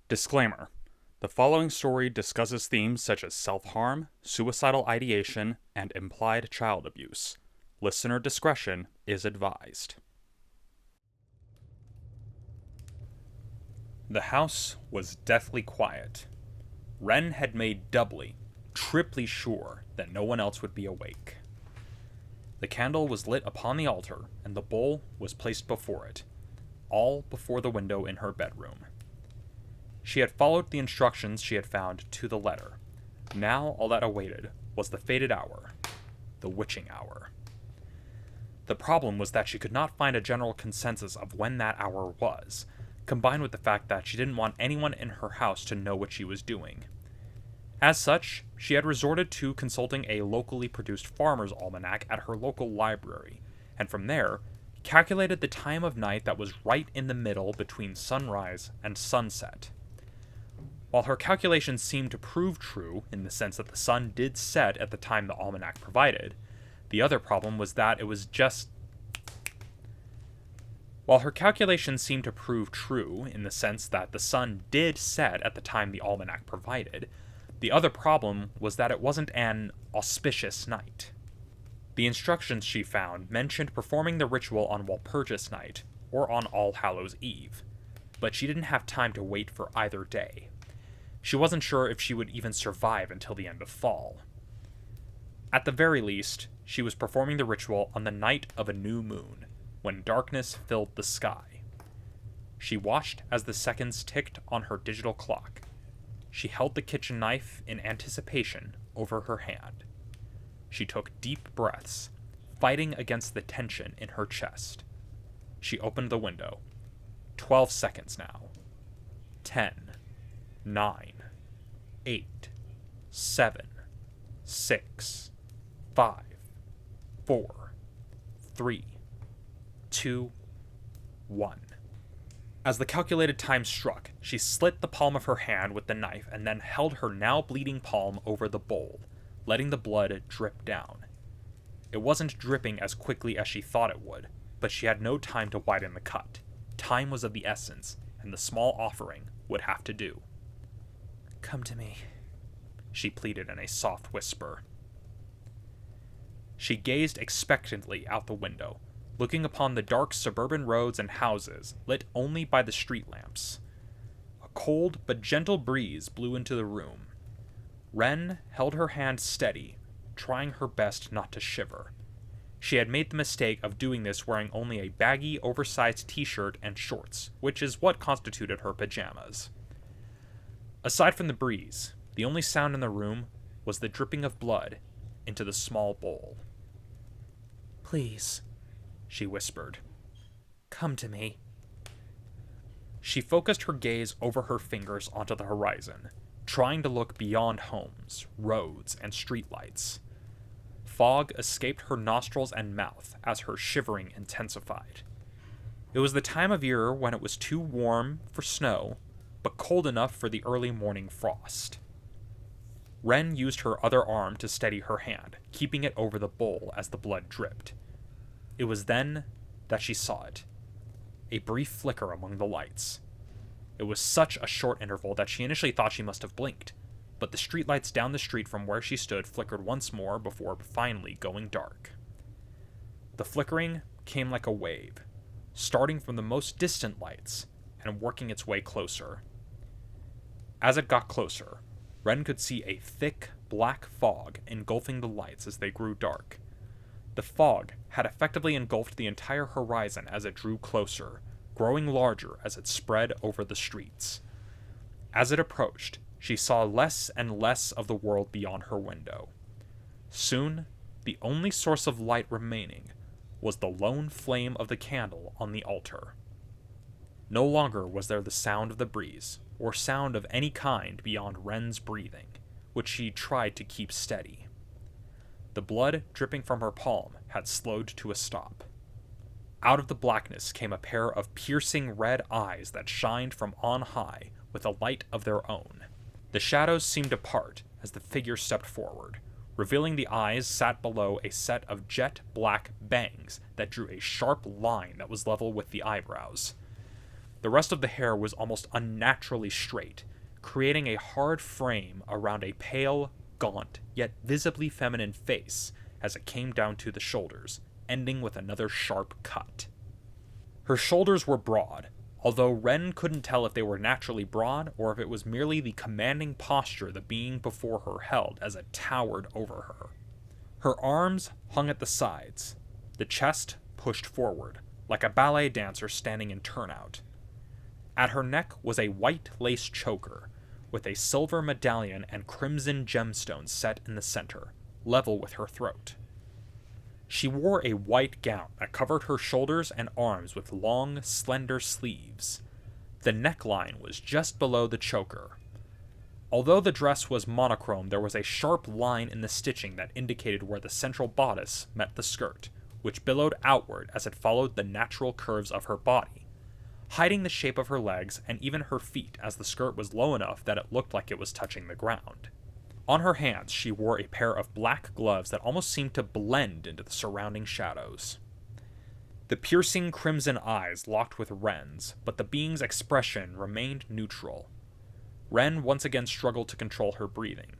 Disclaimer: the following story discusses themes such as self-harm, suicidal ideation, and implied child abuse. Listener discretion is advised. The house was deathly quiet. Wren had made doubly, triply sure that no one else would be awake. The candle was lit upon the altar, and the bowl was placed before it, all before the window in her bedroom. She had followed the instructions she had found to the letter. Now all that awaited was the fated hour, the witching hour. The problem was that she could not find a general consensus of when that hour was, combined with the fact that she didn't want anyone in her house to know what she was doing. As such, she had resorted to consulting a locally produced farmer's almanac at her local library, and from there, calculated the time of night that was right in the middle between sunrise and sunset. While her calculations seemed to prove true in the sense that the sun did set at the time the almanac provided, the other problem was that it was just... While her calculations seemed to prove true in the sense that the sun did set at the time the almanac provided, the other problem was that it wasn't an auspicious night. The instructions she found mentioned performing the ritual on Walpurgis Night, or on All Hallows Eve, but she didn't have time to wait for either day. She wasn't sure if she would even survive until the end of fall. At the very least, she was performing the ritual on the night of a new moon, when darkness filled the sky. She watched as the seconds ticked on her digital clock. She held the kitchen knife in anticipation over her hand. She took deep breaths, fighting against the tension in her chest. She opened the window. 12 seconds now. 10, 9, 8, 7, 6, 5, 4, 3, 2, 1. As the calculated time struck, she slit the palm of her hand with the knife and then held her now bleeding palm over the bowl, letting the blood drip down. It wasn't dripping as quickly as she thought it would, but she had no time to widen the cut. Time was of the essence, and the small offering would have to do. "Come to me," she pleaded in a soft whisper. She gazed expectantly out the window, looking upon the dark suburban roads and houses lit only by the street lamps. A cold but gentle breeze blew into the room. Wren held her hand steady, trying her best not to shiver. She had made the mistake of doing this wearing only a baggy, oversized t-shirt and shorts, which is what constituted her pajamas. Aside from the breeze, the only sound in the room was the dripping of blood into the small bowl. "Please," she whispered. "Come to me." She focused her gaze over her fingers onto the horizon, trying to look beyond homes, roads, and streetlights. Fog escaped her nostrils and mouth as her shivering intensified. It was the time of year when it was too warm for snow, but cold enough for the early morning frost. Wren used her other arm to steady her hand, keeping it over the bowl as the blood dripped. It was then that she saw it. A brief flicker among the lights. It was such a short interval that she initially thought she must have blinked, but the streetlights down the street from where she stood flickered once more before finally going dark. The flickering came like a wave, starting from the most distant lights and working its way closer. As it got closer, Wren could see a thick, black fog engulfing the lights as they grew dark. The fog had effectively engulfed the entire horizon as it drew closer, growing larger as it spread over the streets. As it approached, she saw less and less of the world beyond her window. Soon, the only source of light remaining was the lone flame of the candle on the altar. No longer was there the sound of the breeze, or sound of any kind beyond Wren's breathing, which she tried to keep steady. The blood dripping from her palm had slowed to a stop. Out of the blackness came a pair of piercing red eyes that shined from on high with a light of their own. The shadows seemed to part as the figure stepped forward, revealing the eyes sat below a set of jet-black bangs that drew a sharp line that was level with the eyebrows. The rest of the hair was almost unnaturally straight, creating a hard frame around a pale, gaunt, yet visibly feminine face as it came down to the shoulders, ending with another sharp cut. Her shoulders were broad, although Wren couldn't tell if they were naturally broad or if it was merely the commanding posture the being before her held as it towered over her. Her arms hung at the sides, the chest pushed forward, like a ballet dancer standing in turnout. At her neck was a white lace choker, with a silver medallion and crimson gemstones set in the center, level with her throat. She wore a white gown that covered her shoulders and arms with long, slender sleeves. The neckline was just below the choker. Although the dress was monochrome, there was a sharp line in the stitching that indicated where the central bodice met the skirt, which billowed outward as it followed the natural curves of her body, hiding the shape of her legs and even her feet as the skirt was low enough that it looked like it was touching the ground. On her hands, she wore a pair of black gloves that almost seemed to blend into the surrounding shadows. The piercing crimson eyes locked with Wren's, but the being's expression remained neutral. Wren once again struggled to control her breathing.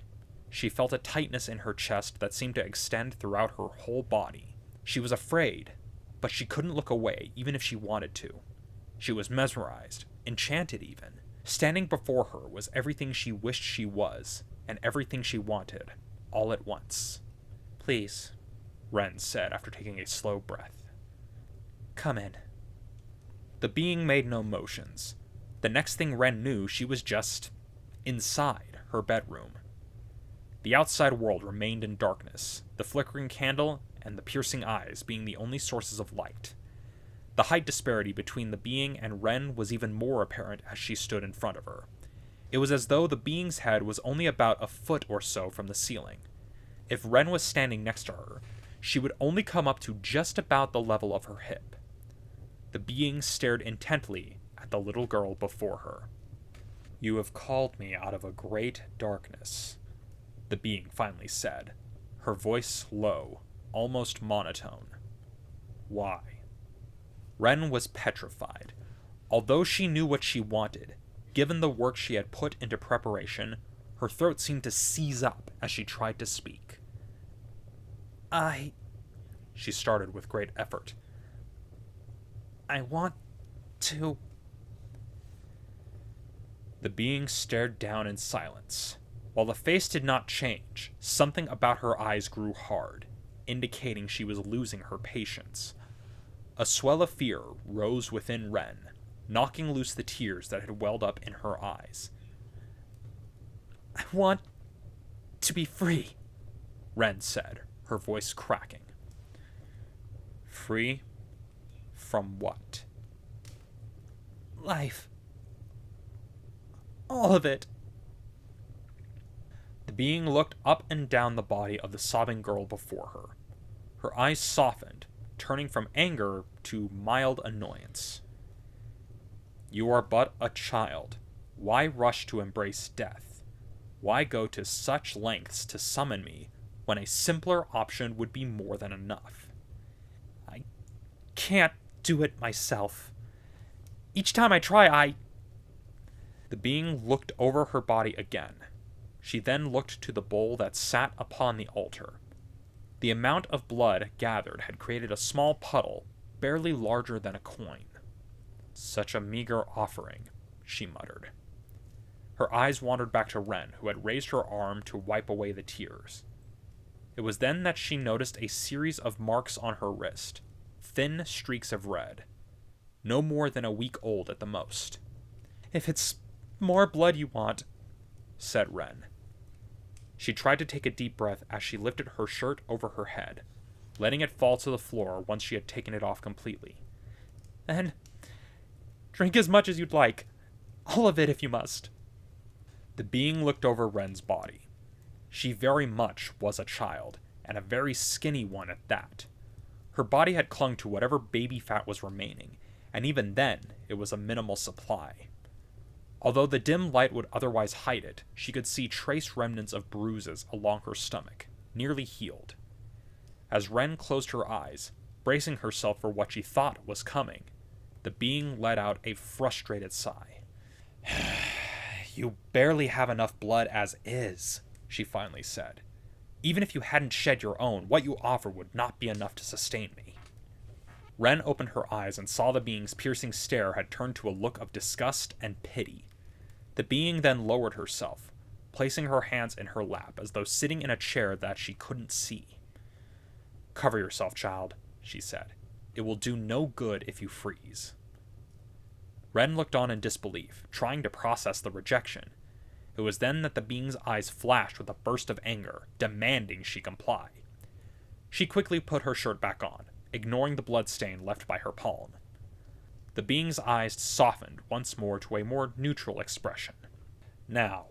She felt a tightness in her chest that seemed to extend throughout her whole body. She was afraid, but she couldn't look away even if she wanted to. She was mesmerized, enchanted even. Standing before her was everything she wished she was, and everything she wanted, all at once. "Please," Wren said after taking a slow breath. "Come in." The being made no motions. The next thing Wren knew, she was just inside her bedroom. The outside world remained in darkness, the flickering candle and the piercing eyes being the only sources of light. The height disparity between the being and Wren was even more apparent as she stood in front of her. It was as though the being's head was only about a foot or so from the ceiling. If Wren was standing next to her, she would only come up to just about the level of her hip. The being stared intently at the little girl before her. "You have called me out of a great darkness," the being finally said, her voice low, almost monotone. "Why?" Wren was petrified. Although she knew what she wanted, given the work she had put into preparation, her throat seemed to seize up as she tried to speak. She started with great effort. "I want to..." The being stared down in silence. While the face did not change, something about her eyes grew hard, indicating she was losing her patience. A swell of fear rose within Wren, knocking loose the tears that had welled up in her eyes. "I want to be free," Wren said, her voice cracking. "Free? From what?" "Life. All of it." The being looked up and down the body of the sobbing girl before her. Her eyes softened, turning from anger to mild annoyance. "You are but a child. Why rush to embrace death? Why go to such lengths to summon me when a simpler option would be more than enough?" "I can't do it myself. Each time I try, The being looked over her body again. She then looked to the bowl that sat upon the altar. The amount of blood gathered had created a small puddle, barely larger than a coin. "Such a meager offering," she muttered. Her eyes wandered back to Wren, who had raised her arm to wipe away the tears. It was then that she noticed a series of marks on her wrist, thin streaks of red, no more than a week old at the most. "If it's more blood you want," said Wren. She tried to take a deep breath as she lifted her shirt over her head, letting it fall to the floor once she had taken it off completely. "Then drink as much as you'd like. All of it if you must." The being looked over Wren's body. She very much was a child, and a very skinny one at that. Her body had clung to whatever baby fat was remaining, and even then it was a minimal supply. Although the dim light would otherwise hide it, she could see trace remnants of bruises along her stomach, nearly healed. As Wren closed her eyes, bracing herself for what she thought was coming, The being let out a frustrated sigh. You barely have enough blood as is, she finally said. Even if you hadn't shed your own, what you offer would not be enough to sustain me. Wren opened her eyes and saw the being's piercing stare had turned to a look of disgust and pity. The being then lowered herself, placing her hands in her lap as though sitting in a chair that she couldn't see. Cover yourself, child, she said. It will do no good if you freeze. Wren looked on in disbelief, trying to process the rejection. It was then that the being's eyes flashed with a burst of anger, demanding she comply. She quickly put her shirt back on, ignoring the blood stain left by her palm. The being's eyes softened once more to a more neutral expression. Now,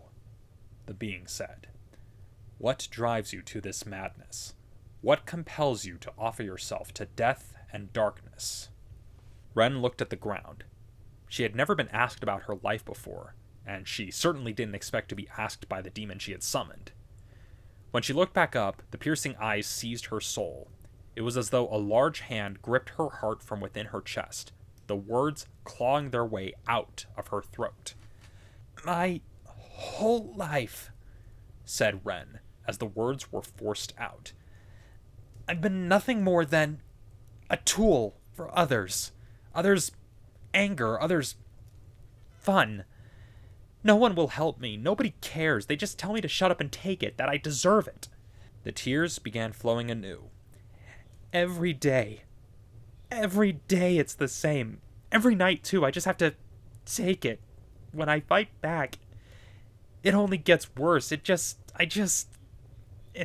the being said, what drives you to this madness? What compels you to offer yourself to death and darkness? Wren looked at the ground. She had never been asked about her life before, and she certainly didn't expect to be asked by the demon she had summoned. When she looked back up, the piercing eyes seized her soul. It was as though a large hand gripped her heart from within her chest, the words clawing their way out of her throat. My whole life, said Wren, as the words were forced out. I've been nothing more than a tool for others. Others' anger, others' fun. No one will help me. Nobody cares. They just tell me to shut up and take it, that I deserve it. The tears began flowing anew. Every day it's the same. Every night, too, I just have to take it. When I fight back, it only gets worse. It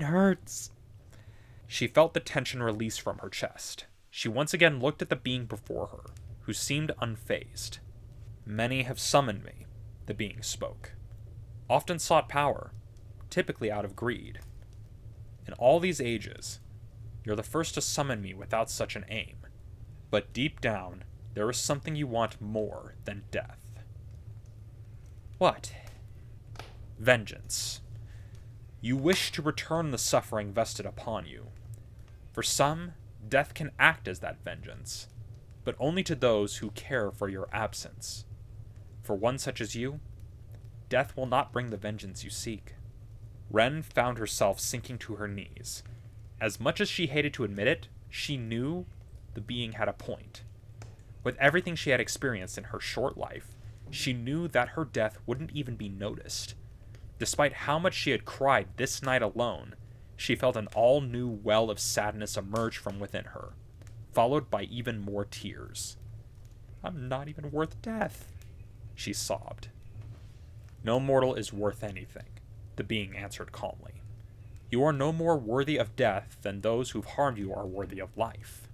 hurts. She felt the tension release from her chest. She once again looked at the being before her, who seemed unfazed. Many have summoned me, the being spoke. Often sought power, typically out of greed. In all these ages, you're the first to summon me without such an aim. But deep down, there is something you want more than death. What? Vengeance. You wish to return the suffering vested upon you. For some, death can act as that vengeance, but only to those who care for your absence. For one such as you, death will not bring the vengeance you seek. Wren found herself sinking to her knees. As much as she hated to admit it, she knew the being had a point. With everything she had experienced in her short life, she knew that her death wouldn't even be noticed. Despite how much she had cried this night alone, she felt an all-new well of sadness emerge from within her, followed by even more tears. I'm not even worth death, she sobbed. No mortal is worth anything, the being answered calmly. You are no more worthy of death than those who've harmed you are worthy of life.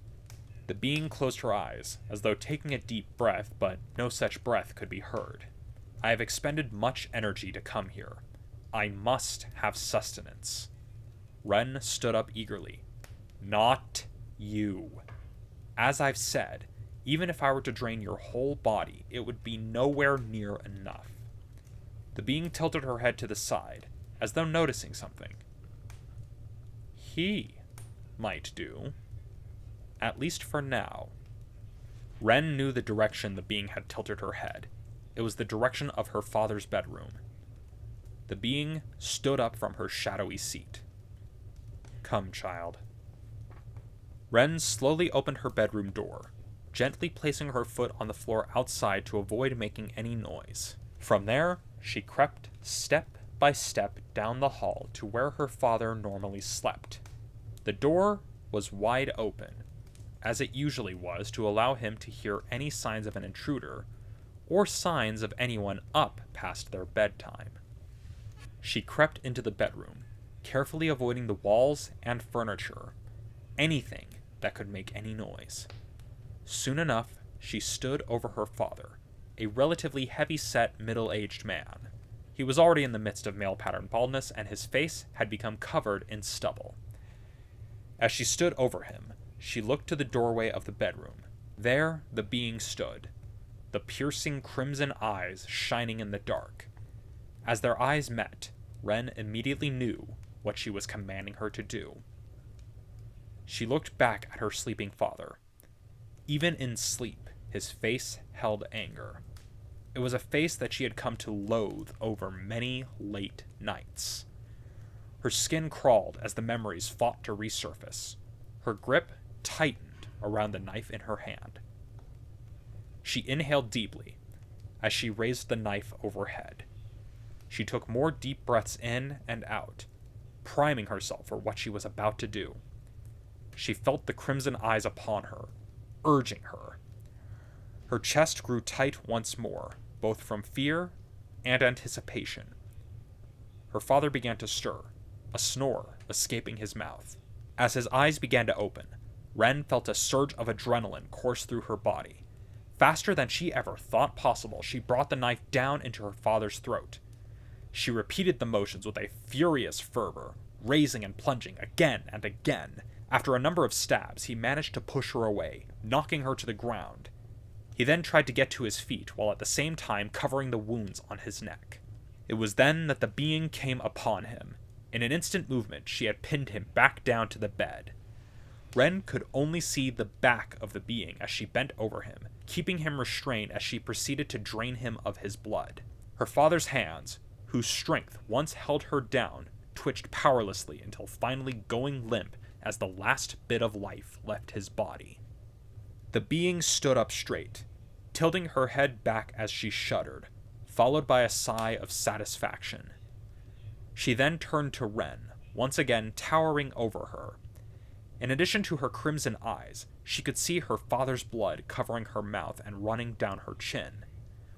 The being closed her eyes, as though taking a deep breath, but no such breath could be heard. I have expended much energy to come here. I must have sustenance. Wren stood up eagerly. Not you. As I've said, even if I were to drain your whole body, it would be nowhere near enough. The being tilted her head to the side, as though noticing something. He might do. At least for now. Wren knew the direction the being had tilted her head. It was the direction of her father's bedroom. The being stood up from her shadowy seat. Come, child. Wren slowly opened her bedroom door, gently placing her foot on the floor outside to avoid making any noise. From there, she crept step by step down the hall to where her father normally slept. The door was wide open, as it usually was, to allow him to hear any signs of an intruder, or signs of anyone up past their bedtime. She crept into the bedroom, carefully avoiding the walls and furniture, anything that could make any noise. Soon enough, she stood over her father, a relatively heavy-set, middle-aged man. He was already in the midst of male-pattern baldness, and his face had become covered in stubble. As she stood over him, she looked to the doorway of the bedroom. There the being stood, the piercing crimson eyes shining in the dark. As their eyes met, Wren immediately knew what she was commanding her to do. She looked back at her sleeping father. Even in sleep, His face held anger. It was a face that she had come to loathe over many late nights. Her skin crawled as the memories fought to resurface. Her grip tightened around the knife in her hand. She inhaled deeply as she raised the knife overhead. She took more deep breaths in and out, priming herself for what she was about to do. She felt the crimson eyes upon her, urging her. Her chest grew tight once more, both from fear and anticipation. Her father began to stir, a snore escaping his mouth. As his eyes began to open, Wren felt a surge of adrenaline course through her body. Faster than she ever thought possible, she brought the knife down into her father's throat. She repeated the motions with a furious fervor, raising and plunging again and again. After a number of stabs, he managed to push her away, knocking her to the ground. He then tried to get to his feet, while at the same time covering the wounds on his neck. It was then that the being came upon him. In an instant movement, she had pinned him back down to the bed. Wren could only see the back of the being as she bent over him, keeping him restrained as she proceeded to drain him of his blood. Her father's hands, whose strength once held her down, twitched powerlessly until finally going limp as the last bit of life left his body. The being stood up straight, tilting her head back as she shuddered, followed by a sigh of satisfaction. She then turned to Wren, once again towering over her. In addition to her crimson eyes, she could see her father's blood covering her mouth and running down her chin,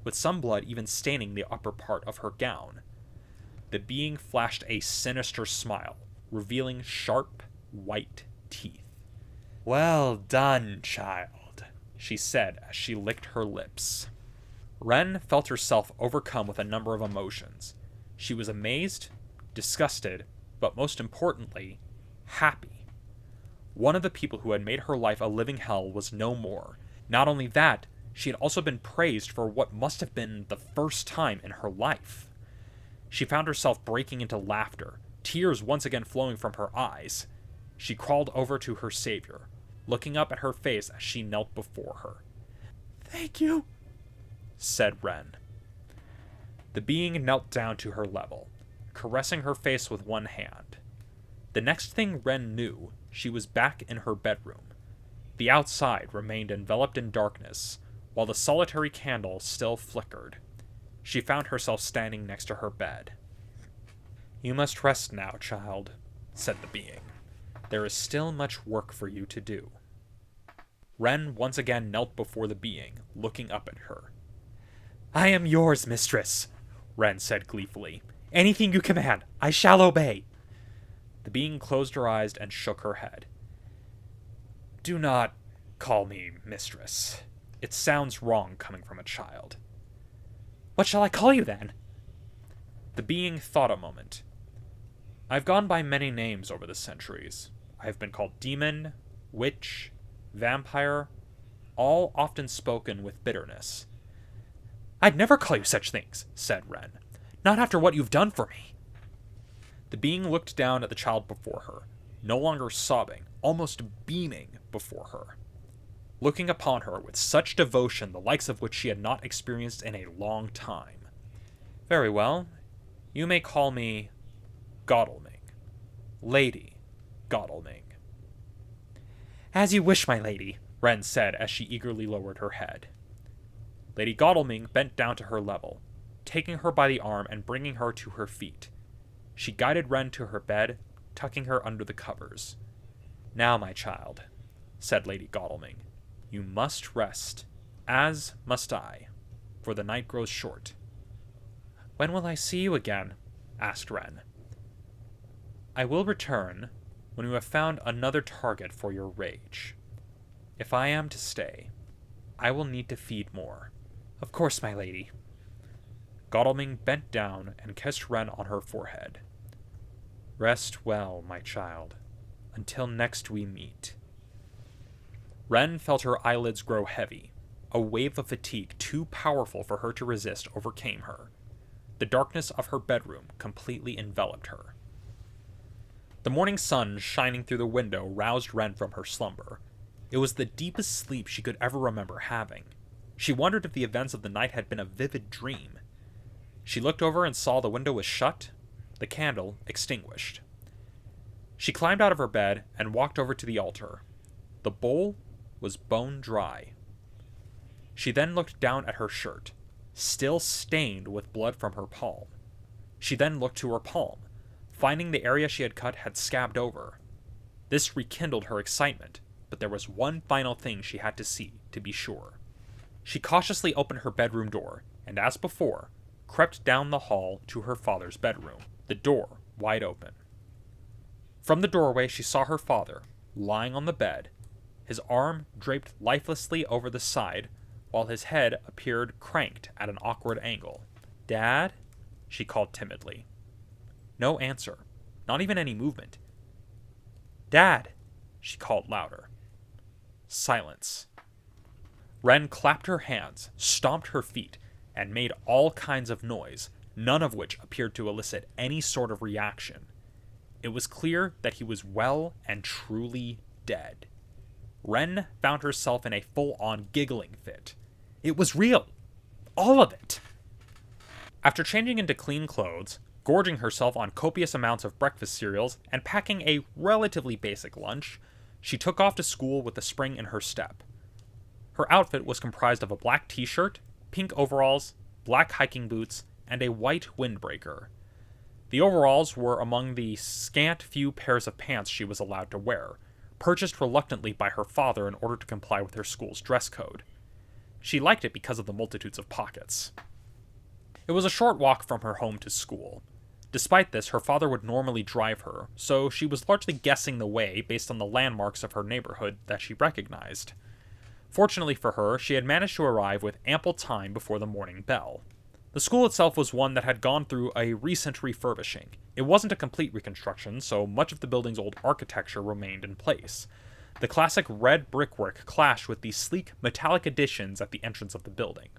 with some blood even staining the upper part of her gown. The being flashed a sinister smile, revealing sharp, white teeth. "Well done, child," she said as she licked her lips. Wren felt herself overcome with a number of emotions. She was amazed, disgusted, but most importantly, happy. One of the people who had made her life a living hell was no more. Not only that, she had also been praised for what must have been the first time in her life. She found herself breaking into laughter, tears once again flowing from her eyes. She crawled over to her savior, looking up at her face as she knelt before her. "Thank you," said Wren. The being knelt down to her level, caressing her face with one hand. The next thing Wren knew, she was back in her bedroom. The outside remained enveloped in darkness, while the solitary candle still flickered. She found herself standing next to her bed. "You must rest now, child," said the being. "There is still much work for you to do." Wren once again knelt before the being, looking up at her. "I am yours, mistress," Wren said gleefully. "Anything you command, I shall obey." The being closed her eyes and shook her head. "Do not call me mistress. It sounds wrong coming from a child." "What shall I call you, then?" The being thought a moment. "I've gone by many names over the centuries. I have been called demon, witch, vampire, all often spoken with bitterness." "I'd never call you such things," said Wren. "Not after what you've done for me." The being looked down at the child before her, no longer sobbing, almost beaming before her, looking upon her with such devotion the likes of which she had not experienced in a long time. "Very well. You may call me Godalming. Lady Godalming." "As you wish, my lady," Wren said as she eagerly lowered her head. Lady Godalming bent down to her level, taking her by the arm and bringing her to her feet. She guided Wren to her bed, tucking her under the covers. "Now, my child," said Lady Godalming, "you must rest, as must I, for the night grows short." "When will I see you again?" asked Wren. "I will return when you have found another target for your rage. If I am to stay, I will need to feed more." "Of course, my lady." Godalming bent down and kissed Wren on her forehead. "Rest well, my child, until next we meet." Wren felt her eyelids grow heavy. A wave of fatigue too powerful for her to resist overcame her. The darkness of her bedroom completely enveloped her. The morning sun shining through the window roused Wren from her slumber. It was the deepest sleep she could ever remember having. She wondered if the events of the night had been a vivid dream. She looked over and saw the window was shut, the candle extinguished. She climbed out of her bed and walked over to the altar. The bowl was bone dry. She then looked down at her shirt, still stained with blood from her palm. She then looked to her palm, finding the area she had cut had scabbed over. This rekindled her excitement, but there was one final thing she had to see to be sure. She cautiously opened her bedroom door, and as before, crept down the hall to her father's bedroom, the door wide open. From the doorway she saw her father, lying on the bed, his arm draped lifelessly over the side, while his head appeared cranked at an awkward angle. "Dad?" she called timidly. No answer, not even any movement. "Dad!" she called louder. Silence. Wren clapped her hands, stomped her feet, and made all kinds of noise, none of which appeared to elicit any sort of reaction. It was clear that he was well and truly dead. Wren found herself in a full-on giggling fit. It was real. All of it. After changing into clean clothes, gorging herself on copious amounts of breakfast cereals, and packing a relatively basic lunch, she took off to school with a spring in her step. Her outfit was comprised of a black t-shirt, pink overalls, black hiking boots, and a white windbreaker. The overalls were among the scant few pairs of pants she was allowed to wear, purchased reluctantly by her father in order to comply with her school's dress code. She liked it because of the multitudes of pockets. It was a short walk from her home to school. Despite this, her father would normally drive her, so she was largely guessing the way based on the landmarks of her neighborhood that she recognized. Fortunately for her, she had managed to arrive with ample time before the morning bell. The school itself was one that had gone through a recent refurbishing. It wasn't a complete reconstruction, so much of the building's old architecture remained in place. The classic red brickwork clashed with the sleek metallic additions at the entrance of the building.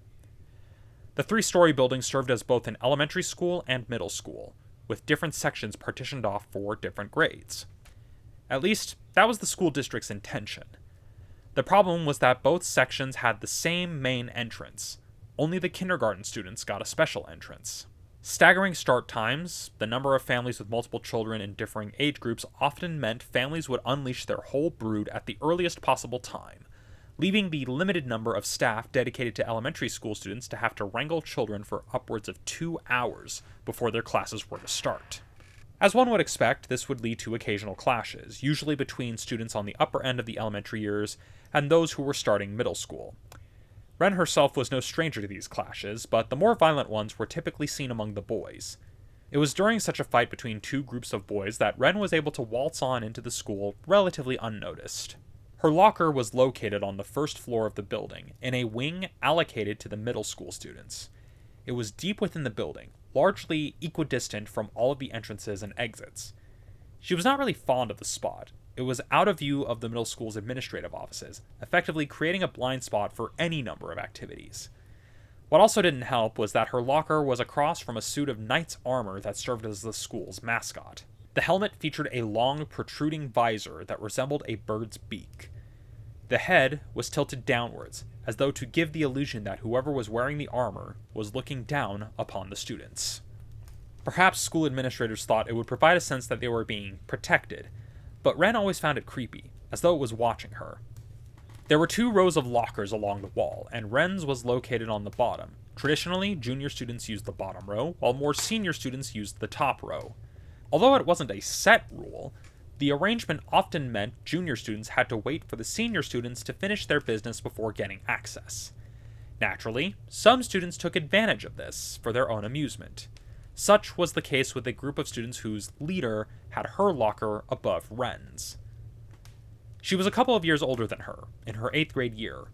The three-story building served as both an elementary school and middle school, with different sections partitioned off for different grades. At least, that was the school district's intention. The problem was that both sections had the same main entrance. Only the kindergarten students got a special entrance. Staggering start times, the number of families with multiple children in differing age groups often meant families would unleash their whole brood at the earliest possible time, leaving the limited number of staff dedicated to elementary school students to have to wrangle children for upwards of 2 hours before their classes were to start. As one would expect, this would lead to occasional clashes, usually between students on the upper end of the elementary years and those who were starting middle school. Wren herself was no stranger to these clashes, but the more violent ones were typically seen among the boys. It was during such a fight between two groups of boys that Wren was able to waltz on into the school relatively unnoticed. Her locker was located on the first floor of the building, in a wing allocated to the middle school students. It was deep within the building, largely equidistant from all of the entrances and exits. She was not really fond of the spot. It was out of view of the middle school's administrative offices, effectively creating a blind spot for any number of activities. What also didn't help was that her locker was across from a suit of knight's armor that served as the school's mascot. The helmet featured a long, protruding visor that resembled a bird's beak. The head was tilted downwards, as though to give the illusion that whoever was wearing the armor was looking down upon the students. Perhaps school administrators thought it would provide a sense that they were being protected, but Wren always found it creepy, as though it was watching her. There were 2 rows of lockers along the wall, and Wren's was located on the bottom. Traditionally, junior students used the bottom row, while more senior students used the top row. Although it wasn't a set rule, the arrangement often meant junior students had to wait for the senior students to finish their business before getting access. Naturally, some students took advantage of this for their own amusement. Such was the case with a group of students whose leader had her locker above Wren's. She was a couple of years older than her, in her 8th grade year.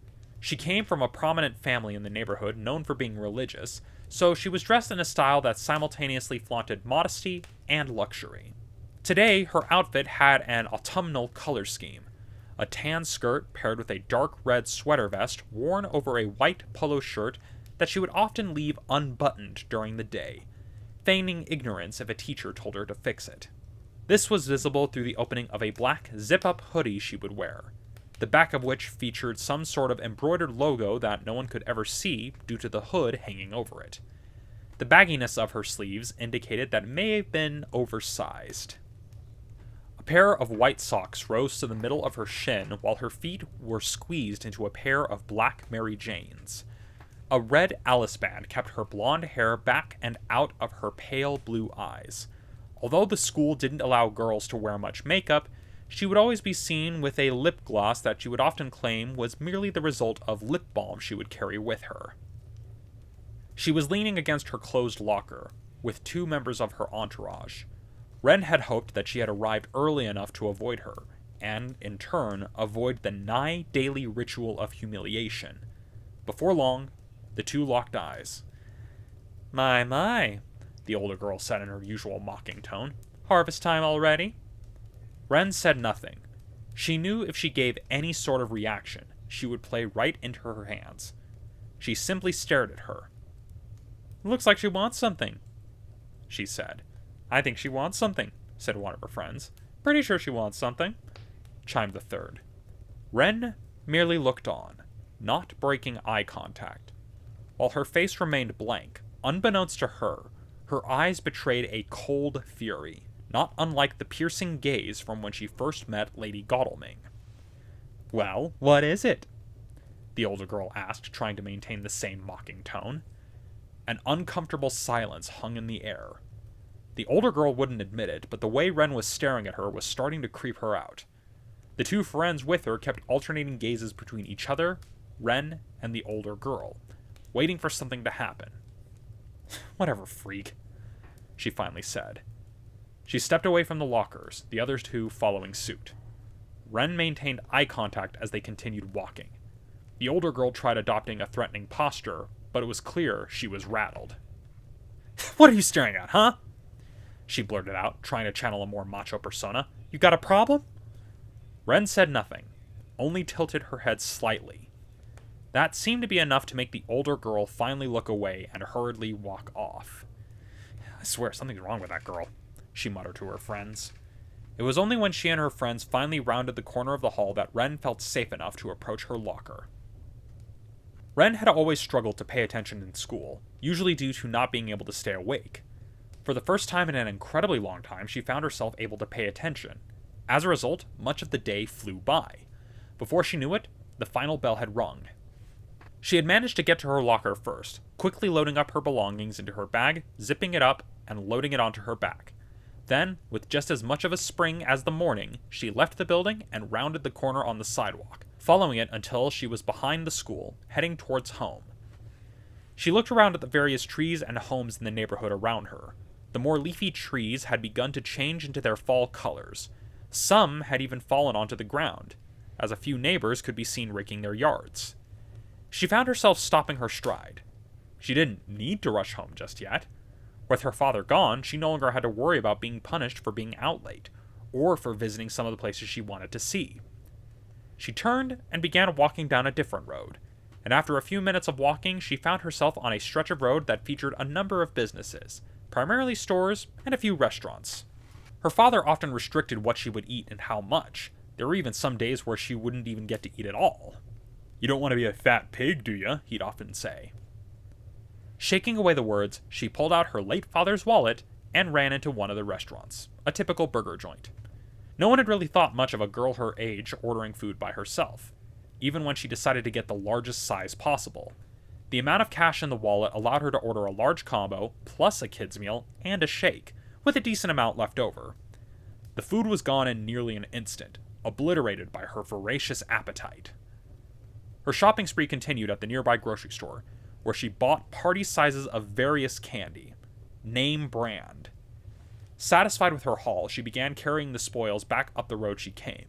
She came from a prominent family in the neighborhood known for being religious, so she was dressed in a style that simultaneously flaunted modesty and luxury. Today, her outfit had an autumnal color scheme. A tan skirt paired with a dark red sweater vest worn over a white polo shirt that she would often leave unbuttoned during the day, feigning ignorance if a teacher told her to fix it. This was visible through the opening of a black zip-up hoodie she would wear. the back of which featured some sort of embroidered logo that no one could ever see due to the hood hanging over it. The bagginess of her sleeves indicated that it may have been oversized. A pair of white socks rose to the middle of her shin while her feet were squeezed into a pair of black Mary Janes. A red Alice band kept her blonde hair back and out of her pale blue eyes. Although the school didn't allow girls to wear much makeup, she would always be seen with a lip gloss that she would often claim was merely the result of lip balm she would carry with her. She was leaning against her closed locker, with two members of her entourage. Wren had hoped that she had arrived early enough to avoid her, and, in turn, avoid the nigh-daily ritual of humiliation. Before long, the two locked eyes. My, the older girl said in her usual mocking tone. Harvest time already? Wren said nothing. She knew if she gave any sort of reaction, she would play right into her hands. She simply stared at her. Looks like she wants something, she said. I think she wants something, said one of her friends. Pretty sure she wants something, chimed the third. Wren merely looked on, not breaking eye contact. While her face remained blank, unbeknownst to her, her eyes betrayed a cold fury, not unlike the piercing gaze from when she first met Lady Godalming. Well, what is it? The older girl asked, trying to maintain the same mocking tone. An uncomfortable silence hung in the air. The older girl wouldn't admit it, but the way Wren was staring at her was starting to creep her out. The two friends with her kept alternating gazes between each other, Wren, and the older girl, waiting for something to happen. Whatever, freak, she finally said. She stepped away from the lockers, the other two following suit. Wren maintained eye contact as they continued walking. The older girl tried adopting a threatening posture, but it was clear she was rattled. What are you staring at, huh? She blurted out, trying to channel a more macho persona. You got a problem? Wren said nothing, only tilted her head slightly. That seemed to be enough to make the older girl finally look away and hurriedly walk off. I swear, something's wrong with that girl, she muttered to her friends. It was only when she and her friends finally rounded the corner of the hall that Wren felt safe enough to approach her locker. Wren had always struggled to pay attention in school, usually due to not being able to stay awake. For the first time in an incredibly long time, she found herself able to pay attention. As a result, much of the day flew by. Before she knew it, the final bell had rung. She had managed to get to her locker first, quickly loading up her belongings into her bag, zipping it up, and loading it onto her back. Then, with just as much of a spring as the morning, she left the building and rounded the corner on the sidewalk, following it until she was behind the school, heading towards home. She looked around at the various trees and homes in the neighborhood around her. The more leafy trees had begun to change into their fall colors. Some had even fallen onto the ground, as a few neighbors could be seen raking their yards. She found herself stopping her stride. She didn't need to rush home just yet. With her father gone, she no longer had to worry about being punished for being out late, or for visiting some of the places she wanted to see. She turned and began walking down a different road, and after a few minutes of walking, she found herself on a stretch of road that featured a number of businesses, primarily stores and a few restaurants. Her father often restricted what she would eat and how much. There were even some days where she wouldn't even get to eat at all. You don't want to be a fat pig, do you? He'd often say. Shaking away the words, she pulled out her late father's wallet and ran into one of the restaurants, a typical burger joint. No one had really thought much of a girl her age ordering food by herself, even when she decided to get the largest size possible. The amount of cash in the wallet allowed her to order a large combo, plus a kid's meal, and a shake, with a decent amount left over. The food was gone in nearly an instant, obliterated by her voracious appetite. Her shopping spree continued at the nearby grocery store, where she bought party sizes of various candy, name brand. Satisfied with her haul, she began carrying the spoils back up the road she came.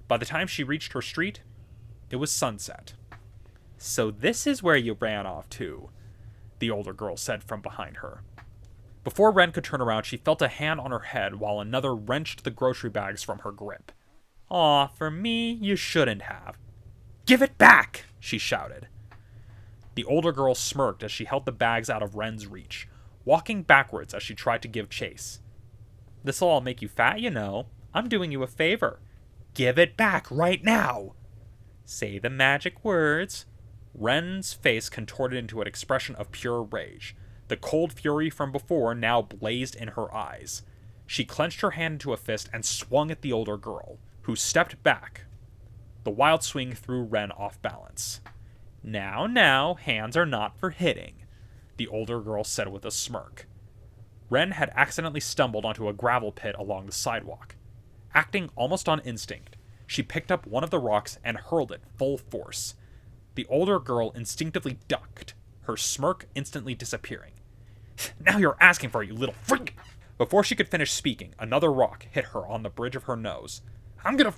By the time she reached her street, it was sunset. So this is where you ran off to, the older girl said from behind her. Before Wren could turn around, she felt a hand on her head while another wrenched the grocery bags from her grip. Aw, for me, you shouldn't have. Give it back, she shouted. The older girl smirked as she held the bags out of Wren's reach, walking backwards as she tried to give chase. This'll all make you fat, you know. I'm doing you a favor. Give it back right now, Say the magic words. Wren's face contorted into an expression of pure rage. The cold fury from before now blazed in her eyes. She clenched her hand into a fist and swung at the older girl, who stepped back. The wild swing threw Wren off balance. Now, hands are not for hitting, the older girl said with a smirk. Wren had accidentally stumbled onto a gravel pit along the sidewalk. Acting almost on instinct, she picked up one of the rocks and hurled it full force. The older girl instinctively ducked, her smirk instantly disappearing. Now you're asking for it, you little freak! Before she could finish speaking, another rock hit her on the bridge of her nose. I'm gonna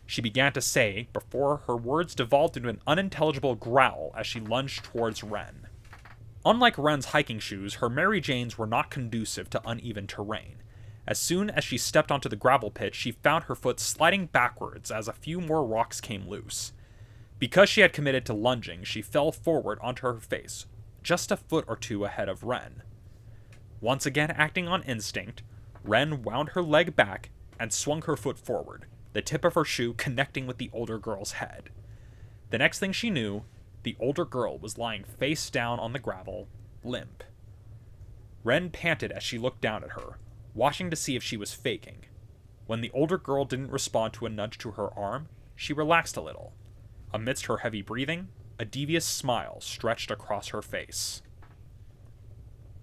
she began to say, before her words devolved into an unintelligible growl as she lunged towards Wren. Unlike Wren's hiking shoes, her Mary Janes were not conducive to uneven terrain. As soon as she stepped onto the gravel pit, she found her foot sliding backwards as a few more rocks came loose. Because she had committed to lunging, she fell forward onto her face, just a foot or two ahead of Wren. Once again acting on instinct, Wren wound her leg back and swung her foot forward, the tip of her shoe connecting with the older girl's head. The next thing she knew, the older girl was lying face down on the gravel, limp. Wren panted as she looked down at her, watching to see if she was faking. When the older girl didn't respond to a nudge to her arm, she relaxed a little. Amidst her heavy breathing, a devious smile stretched across her face.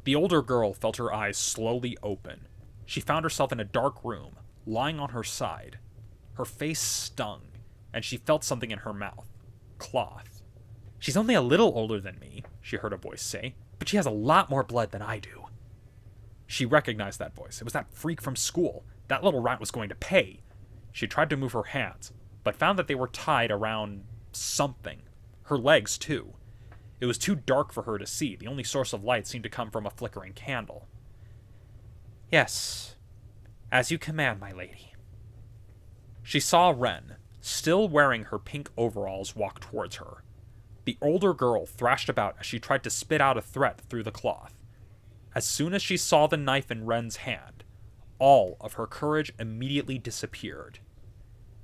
The older girl felt her eyes slowly open. She found herself in a dark room, lying on her side. Her face stung, and she felt something in her mouth. Cloth. She's only a little older than me, she heard a voice say, but she has a lot more blood than I do. She recognized that voice. It was that freak from school. That little rat was going to pay. She tried to move her hands, but found that they were tied around something. Her legs, too. It was too dark for her to see. The only source of light seemed to come from a flickering candle. Yes, as you command, my lady. She saw Wren, still wearing her pink overalls, walk towards her. The older girl thrashed about as she tried to spit out a threat through the cloth. As soon as she saw the knife in Wren's hand, all of her courage immediately disappeared.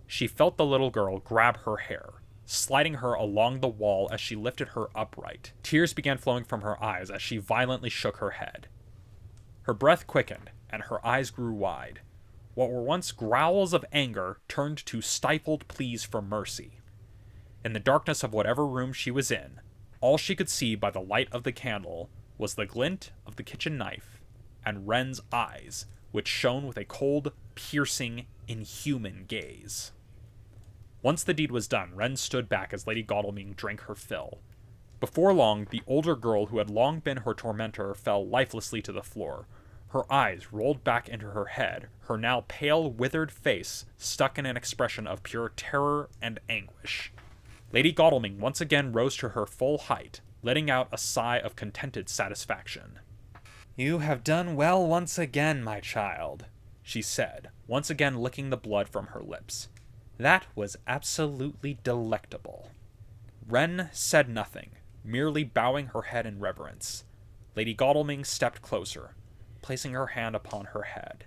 She felt the little girl grab her hair, sliding her along the wall as she lifted her upright. Tears began flowing from her eyes as she violently shook her head. Her breath quickened, and her eyes grew wide. What were once growls of anger turned to stifled pleas for mercy. In the darkness of whatever room she was in, all she could see by the light of the candle was the glint of the kitchen knife and Wren's eyes, which shone with a cold, piercing, inhuman gaze. Once the deed was done, Wren stood back as Lady Godalming drank her fill. Before long, the older girl who had long been her tormentor fell lifelessly to the floor. Her eyes rolled back into her head, her now pale, withered face stuck in an expression of pure terror and anguish. Lady Godalming once again rose to her full height, letting out a sigh of contented satisfaction. You have done well once again, my child, she said, once again licking the blood from her lips. That was absolutely delectable. Wren said nothing, merely bowing her head in reverence. Lady Godalming stepped closer, placing her hand upon her head.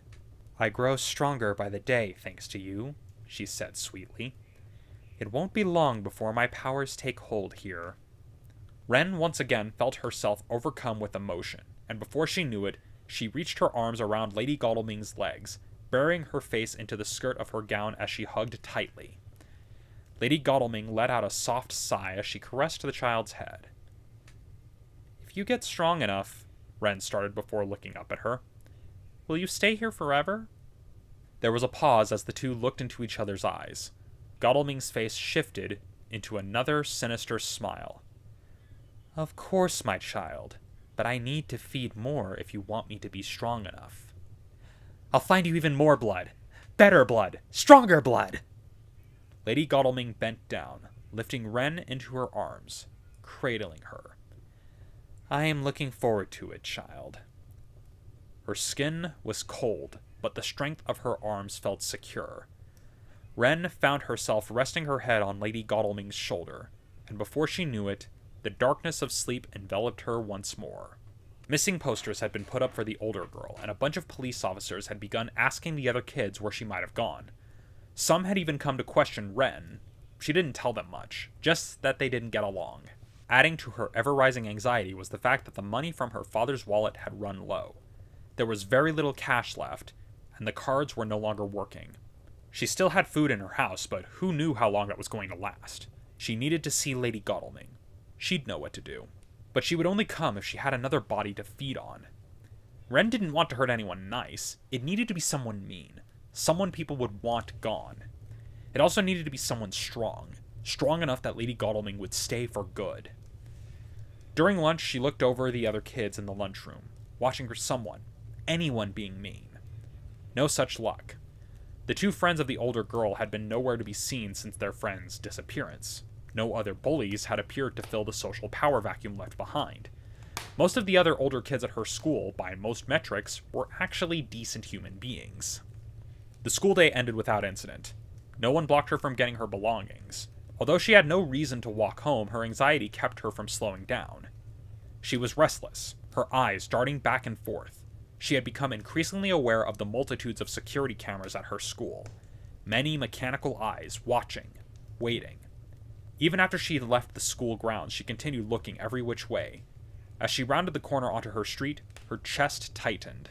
I grow stronger by the day, thanks to you, she said sweetly. It won't be long before my powers take hold here. Wren once again felt herself overcome with emotion, and before she knew it, she reached her arms around Lady Godalming's legs, burying her face into the skirt of her gown as she hugged tightly. Lady Godalming let out a soft sigh as she caressed the child's head. If you get strong enough, Wren started before looking up at her, will you stay here forever? There was a pause as the two looked into each other's eyes. Godalming's face shifted into another sinister smile. Of course, my child, but I need to feed more if you want me to be strong enough. I'll find you even more blood. Better blood. Stronger blood. Lady Godalming bent down, lifting Wren into her arms, cradling her. I am looking forward to it, child. Her skin was cold, but the strength of her arms felt secure. Wren found herself resting her head on Lady Godalming's shoulder, and before she knew it, the darkness of sleep enveloped her once more. Missing posters had been put up for the older girl, and a bunch of police officers had begun asking the other kids where she might have gone. Some had even come to question Wren, She didn't tell them much, just that they didn't get along. Adding to her ever-rising anxiety was the fact that the money from her father's wallet had run low. There was very little cash left, and the cards were no longer working. She still had food in her house, but who knew how long that was going to last? She needed to see Lady Godalming. She'd know what to do. But she would only come if she had another body to feed on. Wren didn't want to hurt anyone nice. It needed to be someone mean. Someone people would want gone. It also needed to be someone strong. Strong enough that Lady Godalming would stay for good. During lunch, she looked over the other kids in the lunchroom, watching for someone, anyone being mean. No such luck. The two friends of the older girl had been nowhere to be seen since their friend's disappearance. No other bullies had appeared to fill the social power vacuum left behind. Most of the other older kids at her school, by most metrics, were actually decent human beings. The school day ended without incident. No one blocked her from getting her belongings. Although she had no reason to walk home, her anxiety kept her from slowing down. She was restless, her eyes darting back and forth. She had become increasingly aware of the multitudes of security cameras at her school. Many mechanical eyes, watching, waiting. Even after she had left the school grounds, she continued looking every which way. As she rounded the corner onto her street, her chest tightened.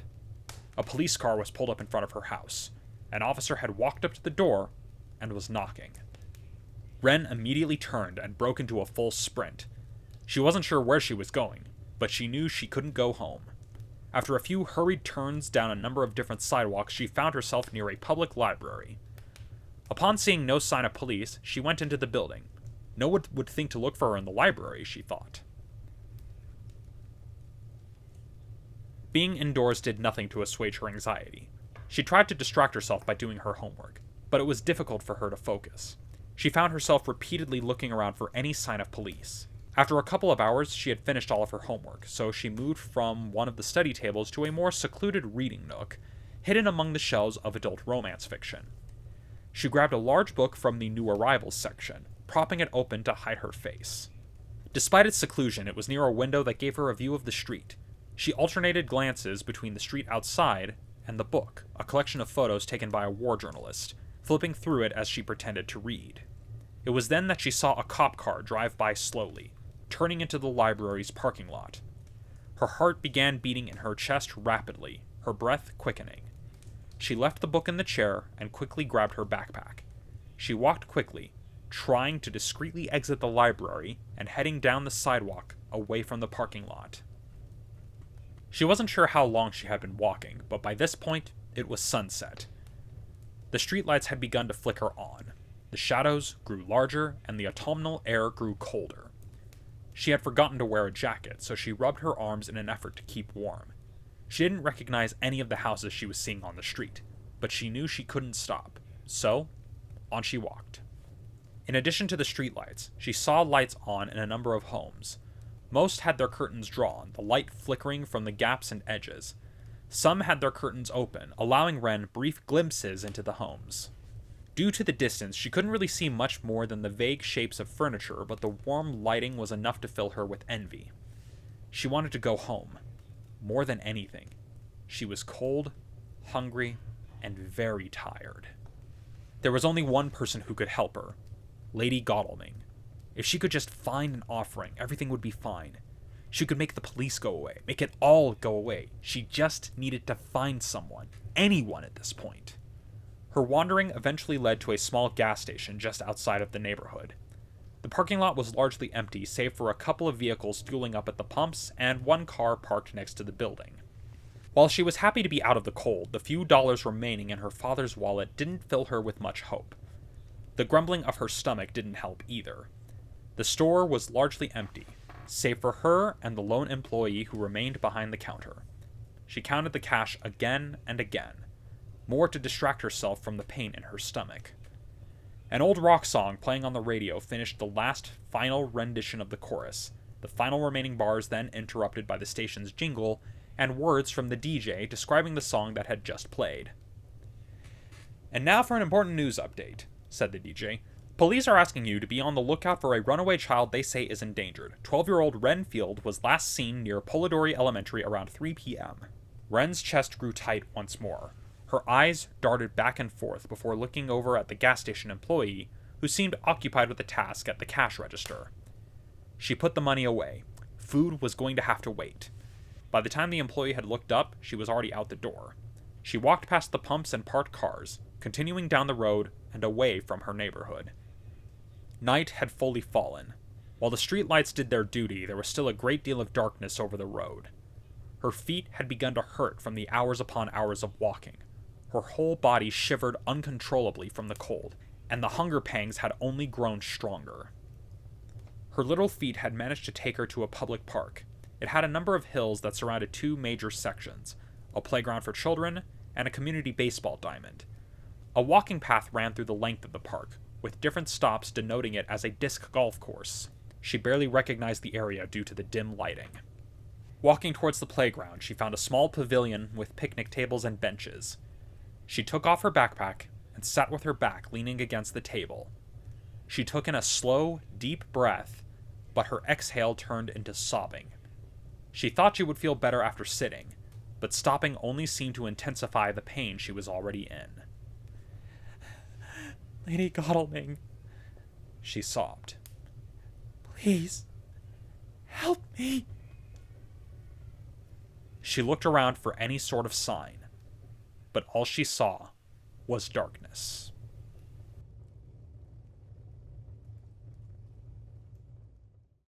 A police car was pulled up in front of her house. An officer had walked up to the door and was knocking. Wren immediately turned and broke into a full sprint. She wasn't sure where she was going, but she knew she couldn't go home. After a few hurried turns down a number of different sidewalks, she found herself near a public library. Upon seeing no sign of police, she went into the building. No one would think to look for her in the library, she thought. Being indoors did nothing to assuage her anxiety. She tried to distract herself by doing her homework, but it was difficult for her to focus. She found herself repeatedly looking around for any sign of police. After a couple of hours, she had finished all of her homework, so she moved from one of the study tables to a more secluded reading nook, hidden among the shelves of adult romance fiction. She grabbed a large book from the new arrivals section, propping it open to hide her face. Despite its seclusion, it was near a window that gave her a view of the street. She alternated glances between the street outside and the book, a collection of photos taken by a war journalist, flipping through it as she pretended to read. It was then that she saw a cop car drive by slowly, turning into the library's parking lot. Her heart began beating in her chest rapidly, her breath quickening. She left the book in the chair and quickly grabbed her backpack. She walked quickly, trying to discreetly exit the library and heading down the sidewalk away from the parking lot. She wasn't sure how long she had been walking, but by this point, it was sunset. The streetlights had begun to flicker on. The shadows grew larger, and the autumnal air grew colder. She had forgotten to wear a jacket, so she rubbed her arms in an effort to keep warm. She didn't recognize any of the houses she was seeing on the street, but she knew she couldn't stop, so on she walked. In addition to the streetlights, she saw lights on in a number of homes. Most had their curtains drawn, the light flickering from the gaps and edges. Some had their curtains open, allowing Wren brief glimpses into the homes. Due to the distance, she couldn't really see much more than the vague shapes of furniture, but the warm lighting was enough to fill her with envy. She wanted to go home. More than anything. She was cold, hungry, and very tired. There was only one person who could help her, Lady Godalming. If she could just find an offering, everything would be fine. She could make the police go away, make it all go away. She just needed to find someone, anyone at this point. Her wandering eventually led to a small gas station just outside of the neighborhood. The parking lot was largely empty, save for a couple of vehicles fueling up at the pumps and one car parked next to the building. While she was happy to be out of the cold, the few dollars remaining in her father's wallet didn't fill her with much hope. The grumbling of her stomach didn't help either. The store was largely empty, save for her and the lone employee who remained behind the counter. She counted the cash again and again, more to distract herself from the pain in her stomach. An old rock song playing on the radio finished the last final rendition of the chorus, the final remaining bars then interrupted by the station's jingle and words from the DJ describing the song that had just played. "And now for an important news update," said the DJ. "Police are asking you to be on the lookout for a runaway child they say is endangered. 12-year-old Wren Field was last seen near Polidori Elementary around 3 p.m. Wren's chest grew tight once more. Her eyes darted back and forth before looking over at the gas station employee, who seemed occupied with a task at the cash register. She put the money away. Food was going to have to wait. By the time the employee had looked up, she was already out the door. She walked past the pumps and parked cars, continuing down the road and away from her neighborhood. Night had fully fallen. While the streetlights did their duty, there was still a great deal of darkness over the road. Her feet had begun to hurt from the hours upon hours of walking. Her whole body shivered uncontrollably from the cold, and the hunger pangs had only grown stronger. Her little feet had managed to take her to a public park. It had a number of hills that surrounded two major sections, a playground for children and a community baseball diamond. A walking path ran through the length of the park, with different stops denoting it as a disc golf course. She barely recognized the area due to the dim lighting. Walking towards the playground, she found a small pavilion with picnic tables and benches. She took off her backpack and sat with her back leaning against the table. She took in a slow, deep breath, but her exhale turned into sobbing. She thought she would feel better after sitting, but stopping only seemed to intensify the pain she was already in. "Lady Godalming," she sobbed. "Please, help me." She looked around for any sort of sign, but all she saw was darkness.